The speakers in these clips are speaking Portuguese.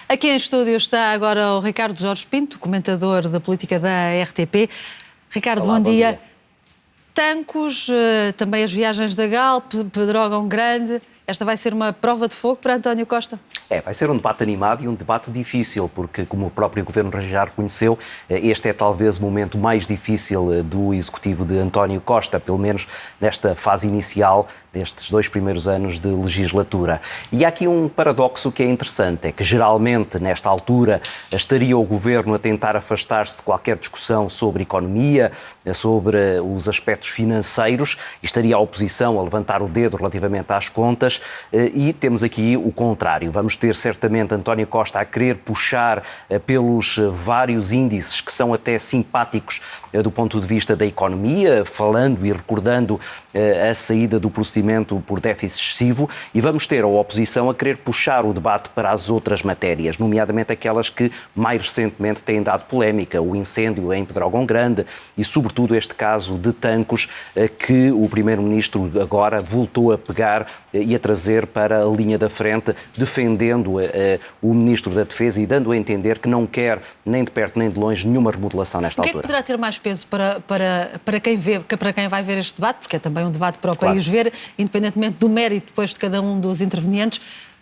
Aqui em estúdio está agora o Ricardo Jorge Pinto, comentador da política da RTP. Ricardo, Olá, bom dia. dia. Tancos, também as viagens da Galp, Pedrógão Grande. Esta vai ser uma prova de fogo para António Costa? Vai ser um debate animado e um debate difícil, porque, como o próprio Governo já reconheceu, este é talvez o momento mais difícil do executivo de António Costa, pelo menos nesta fase inicial destes 2 primeiros anos de legislatura. E há aqui um paradoxo que é interessante, é que geralmente nesta altura estaria o Governo a tentar afastar-se de qualquer discussão sobre economia, sobre os aspectos financeiros, e estaria a oposição a levantar o dedo relativamente às contas, e temos aqui o contrário. Vamos ter certamente António Costa a querer puxar pelos vários índices que são até simpáticos do ponto de vista da economia, falando e recordando a saída do procedimento por déficit excessivo, e vamos ter a oposição a querer puxar o debate para as outras matérias, nomeadamente aquelas que mais recentemente têm dado polémica, o incêndio em Pedrógão Grande e, sobretudo, este caso de Tancos que o Primeiro-Ministro agora voltou a pegar e a trazer para a linha da frente, defendendo o Ministro da Defesa e dando a entender que não quer, nem de perto nem de longe, nenhuma remodelação nesta altura. O que é que poderá ter mais peso para quem vai ver este debate, porque é também um debate para o país ver, independentemente do mérito depois de cada um dos intervenientes?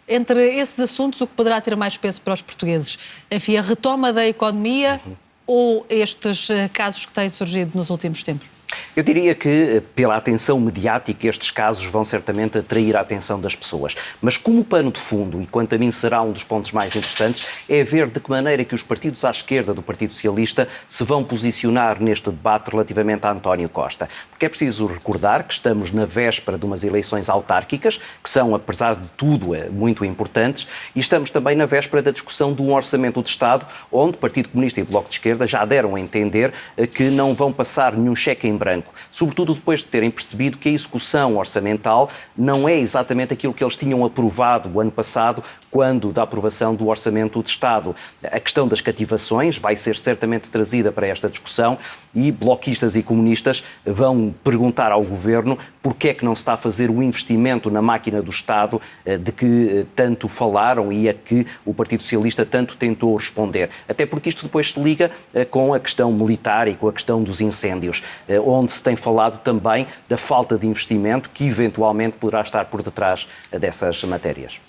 Entre esses assuntos, o que poderá ter mais peso para os portugueses? Enfim, a retoma da economia ou estes casos que têm surgido nos últimos tempos? Eu diria que, pela atenção mediática, estes casos vão certamente atrair a atenção das pessoas. Mas como pano de fundo, e quanto a mim será um dos pontos mais interessantes, é ver de que maneira que os partidos à esquerda do Partido Socialista se vão posicionar neste debate relativamente a António Costa. Porque é preciso recordar que estamos na véspera de umas eleições autárquicas, que são, apesar de tudo, muito importantes, e estamos também na véspera da discussão de um orçamento de Estado, onde o Partido Comunista e o Bloco de Esquerda já deram a entender que não vão passar nenhum cheque em branco. Sobretudo depois de terem percebido que a execução orçamental não é exatamente aquilo que eles tinham aprovado o ano passado, quando da aprovação do Orçamento de Estado. A questão das cativações vai ser certamente trazida para esta discussão e bloquistas e comunistas vão perguntar ao Governo porque é que não se está a fazer o investimento na máquina do Estado de que tanto falaram e a que o Partido Socialista tanto tentou responder. Até porque isto depois se liga com a questão militar e com a questão dos incêndios, onde se tem falado também da falta de investimento que eventualmente poderá estar por detrás dessas matérias.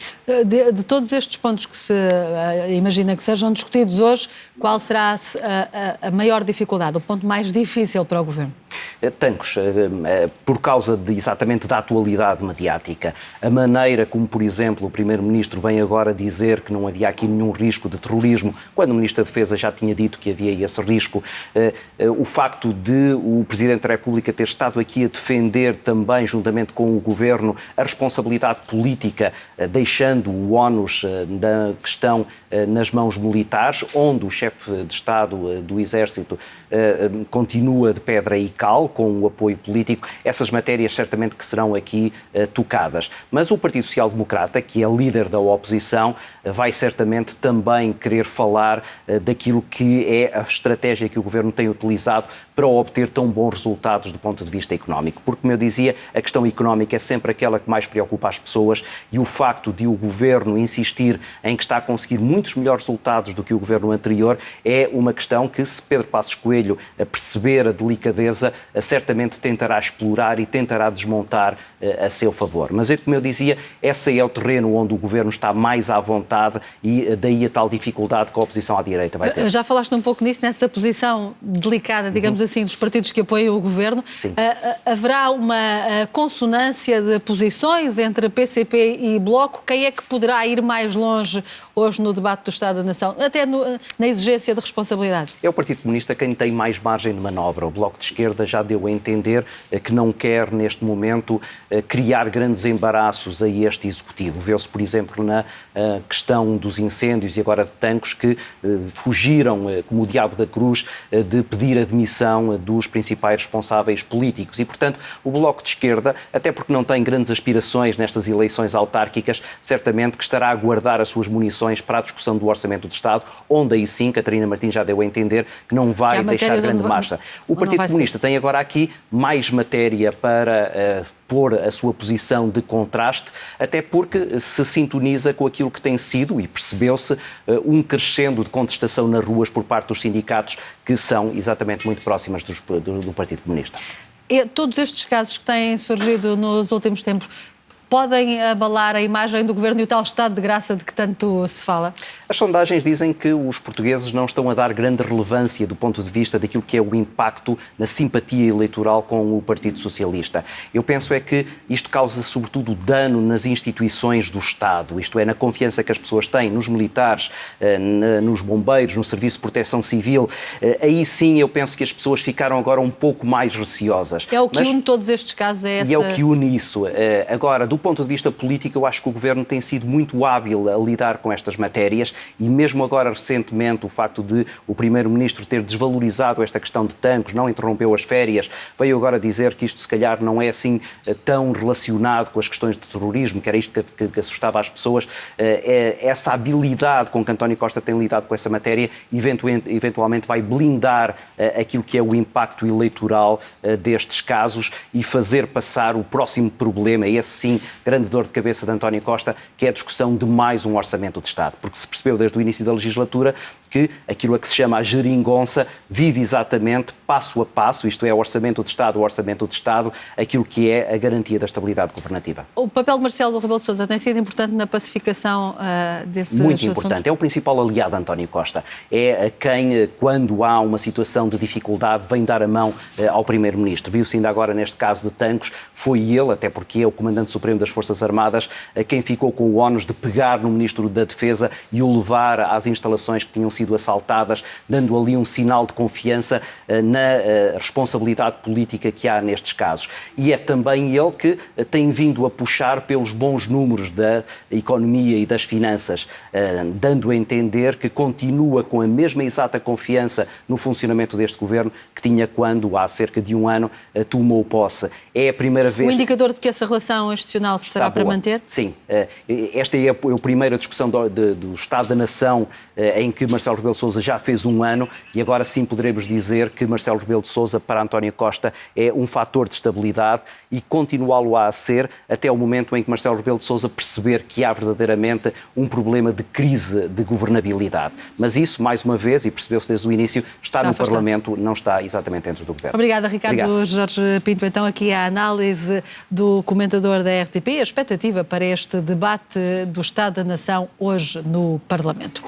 De todos estes pontos que se imagina que sejam discutidos hoje, qual será a maior dificuldade, o ponto mais difícil para o Governo? Tancos, por causa exatamente da atualidade mediática. A maneira como, por exemplo, o Primeiro-Ministro vem agora dizer que não havia aqui nenhum risco de terrorismo, quando o Ministro da Defesa já tinha dito que havia esse risco. O facto de o Presidente da República ter estado aqui a defender também, juntamente com o Governo, a responsabilidade política, deixando o ónus da questão nas mãos militares, onde o chefe de Estado do Exército continua de pedra e cal, com o apoio político. Essas matérias certamente que serão aqui tocadas. Mas o Partido Social Democrata, que é líder da oposição, vai certamente também querer falar daquilo que é a estratégia que o Governo tem utilizado para obter tão bons resultados do ponto de vista económico. Porque, como eu dizia, a questão económica é sempre aquela que mais preocupa as pessoas e o facto de o Governo insistir em que está a conseguir muitos melhores resultados do que o Governo anterior é uma questão que, se Pedro Passos Coelho perceber a delicadeza, certamente tentará explorar e tentará desmontar a seu favor. Mas, como eu dizia, esse é o terreno onde o Governo está mais à vontade e daí a tal dificuldade que a oposição à direita vai ter. Já falaste um pouco nisso, nessa posição delicada, digamos assim, dos partidos que apoiam o Governo. Sim. Haverá uma consonância de posições entre PCP e Bloco? Quem é que poderá ir mais longe hoje no debate do Estado da Nação, até na exigência de responsabilidade? É o Partido Comunista quem tem mais margem de manobra. O Bloco de Esquerda já deu a entender que não quer, neste momento, criar grandes embaraços a este Executivo. Vê-se, por exemplo, na questão dos incêndios e agora de Tancos, que fugiram, como o diabo da cruz, de pedir a demissão dos principais responsáveis políticos. E, portanto, o Bloco de Esquerda, até porque não tem grandes aspirações nestas eleições autárquicas, certamente que estará a guardar as suas munições para a discussão do Orçamento do Estado, onde aí sim, Catarina Martins já deu a entender que não vai deixar grande marcha. O Partido Comunista tem agora aqui mais matéria para expor a sua posição de contraste, até porque se sintoniza com aquilo que tem sido, e percebeu-se, um crescendo de contestação nas ruas por parte dos sindicatos, que são exatamente muito próximas do Partido Comunista. E todos estes casos que têm surgido nos últimos tempos podem abalar a imagem do governo e o tal estado de graça de que tanto se fala? As sondagens dizem que os portugueses não estão a dar grande relevância do ponto de vista daquilo que é o impacto na simpatia eleitoral com o Partido Socialista. Eu penso é que isto causa sobretudo dano nas instituições do Estado, isto é, na confiança que as pessoas têm nos militares, nos bombeiros, no Serviço de Proteção Civil. Aí sim eu penso que as pessoas ficaram agora um pouco mais receosas. É o que une todos estes casos, é essa... E é o que une isso. Agora, do ponto de vista político, eu acho que o Governo tem sido muito hábil a lidar com estas matérias e mesmo agora, recentemente, o facto de o Primeiro-Ministro ter desvalorizado esta questão de Tancos, não interrompeu as férias, veio agora dizer que isto, se calhar, não é assim tão relacionado com as questões de terrorismo, que era isto que assustava as pessoas. Essa habilidade com que António Costa tem lidado com essa matéria, eventualmente vai blindar aquilo que é o impacto eleitoral destes casos e fazer passar o próximo problema, esse sim, grande dor de cabeça de António Costa, que é a discussão de mais um orçamento de Estado. Porque se percebeu desde o início da legislatura que aquilo a que se chama a geringonça vive exatamente passo a passo, isto é, o orçamento de Estado, aquilo que é a garantia da estabilidade governativa. O papel de Marcelo Rebelo de Sousa tem sido importante na pacificação desses assuntos? Muito importante. É o principal aliado de António Costa. É quem, quando há uma situação de dificuldade, vem dar a mão ao Primeiro-Ministro. Viu-se ainda agora neste caso de Tancos, foi ele, até porque é o Comandante Supremo das Forças Armadas, quem ficou com o ónus de pegar no Ministro da Defesa e o levar às instalações que tinham sido assaltadas, dando ali um sinal de confiança na responsabilidade política que há nestes casos. E é também ele que tem vindo a puxar pelos bons números da economia e das finanças, dando a entender que continua com a mesma exata confiança no funcionamento deste governo que tinha quando, há cerca de um ano, tomou posse. É a primeira vez... O indicador de que essa relação institucional será para manter? Sim. Esta é a primeira discussão do Estado da Nação em que Marcelo Rebelo de Sousa já fez um ano e agora sim poderemos dizer que Marcelo Rebelo de Sousa para António Costa é um fator de estabilidade e continuá-lo a ser até o momento em que Marcelo Rebelo de Sousa perceber que há verdadeiramente um problema de crise de governabilidade. Mas isso, mais uma vez, e percebeu-se desde o início, está no Parlamento, não está exatamente dentro do Governo. Obrigada, Ricardo. Obrigado. Jorge Pinto. Então, aqui a análise do comentador da RTP, a expectativa para este debate do Estado da Nação hoje no Parlamento.